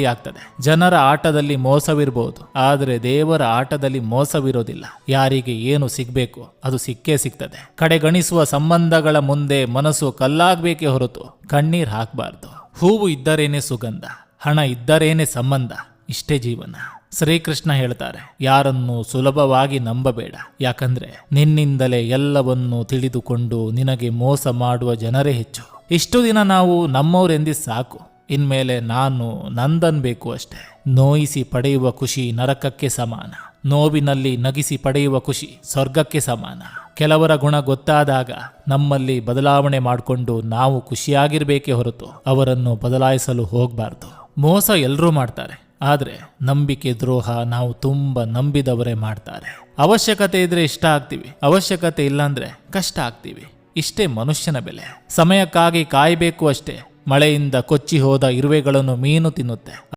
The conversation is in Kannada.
ಆಗ್ತದೆ. ಜನರ ಆಟದಲ್ಲಿ ಮೋಸವಿರಬಹುದು, ಆದರೆ ದೇವರ ಆಟದಲ್ಲಿ ಮೋಸವಿರೋದಿಲ್ಲ. ಯಾರಿಗೆ ಏನು ಸಿಗ್ಬೇಕು ಅದು ಸಿಕ್ಕೇ ಸಿಗ್ತದೆ. ಕಡೆಗಣಿಸುವ ಸಂಬಂಧಗಳ ಮುಂದೆ ಮನಸ್ಸು ಕಲ್ಲಾಗಬೇಕೇ ಹೊರತು ಕಣ್ಣೀರ್ ಹಾಕಬಾರ್ದು. ಹೂವು ಇದ್ದರೇನೆ ಸುಗಂಧ, ಹಣ ಇದ್ದರೇನೆ ಸಂಬಂಧ, ಇಷ್ಟೇ ಜೀವನ. ಶ್ರೀಕೃಷ್ಣ ಹೇಳ್ತಾರೆ, ಯಾರನ್ನು ಸುಲಭವಾಗಿ ನಂಬಬೇಡ, ಯಾಕಂದ್ರೆ ನಿನ್ನಿಂದಲೇ ಎಲ್ಲವನ್ನೂ ತಿಳಿದುಕೊಂಡು ನಿನಗೆ ಮೋಸ ಮಾಡುವ ಜನರೇ ಹೆಚ್ಚು. ಇಷ್ಟು ದಿನ ನಾವು ನಮ್ಮವರೆಂದಿ ಸಾಕು, ಇನ್ಮೇಲೆ ನಾನು ನಂದನ್ಬೇಕು ಅಷ್ಟೆ. ನೋಯಿಸಿ ಪಡೆಯುವ ಖುಷಿ ನರಕಕ್ಕೆ ಸಮಾನ, ನೋವಿನಲ್ಲಿ ನಗಿಸಿ ಪಡೆಯುವ ಖುಷಿ ಸ್ವರ್ಗಕ್ಕೆ ಸಮಾನ. ಕೆಲವರ ಗುಣ ಗೊತ್ತಾದಾಗ ನಮ್ಮಲ್ಲಿ ಬದಲಾವಣೆ ಮಾಡಿಕೊಂಡು ನಾವು ಖುಷಿಯಾಗಿರ್ಬೇಕೇ ಹೊರತು ಅವರನ್ನು ಬದಲಾಯಿಸಲು ಹೋಗಬಾರ್ದು. ಮೋಸ ಎಲ್ಲರೂ ಮಾಡ್ತಾರೆ, ಆದರೆ ನಂಬಿಕೆ ದ್ರೋಹ ನಾವು ತುಂಬ ನಂಬಿದವರೇ ಮಾಡ್ತಾರೆ. ಅವಶ್ಯಕತೆ ಇದ್ರೆ ಇಷ್ಟ ಆಗ್ತೀವಿ, ಅವಶ್ಯಕತೆ ಇಲ್ಲಾಂದ್ರೆ ಕಷ್ಟ ಆಗ್ತೀವಿ. ಇಷ್ಟೇ ಮನುಷ್ಯನ ಬೆಲೆ. ಸಮಯಕ್ಕಾಗಿ ಕಾಯಬೇಕು ಅಷ್ಟೇ. ಮಳೆಯಿಂದ ಕೊಚ್ಚಿ ಹೋದ ಇರುವೆಗಳನ್ನು ಮೀನು ತಿನ್ನುತ್ತೆ,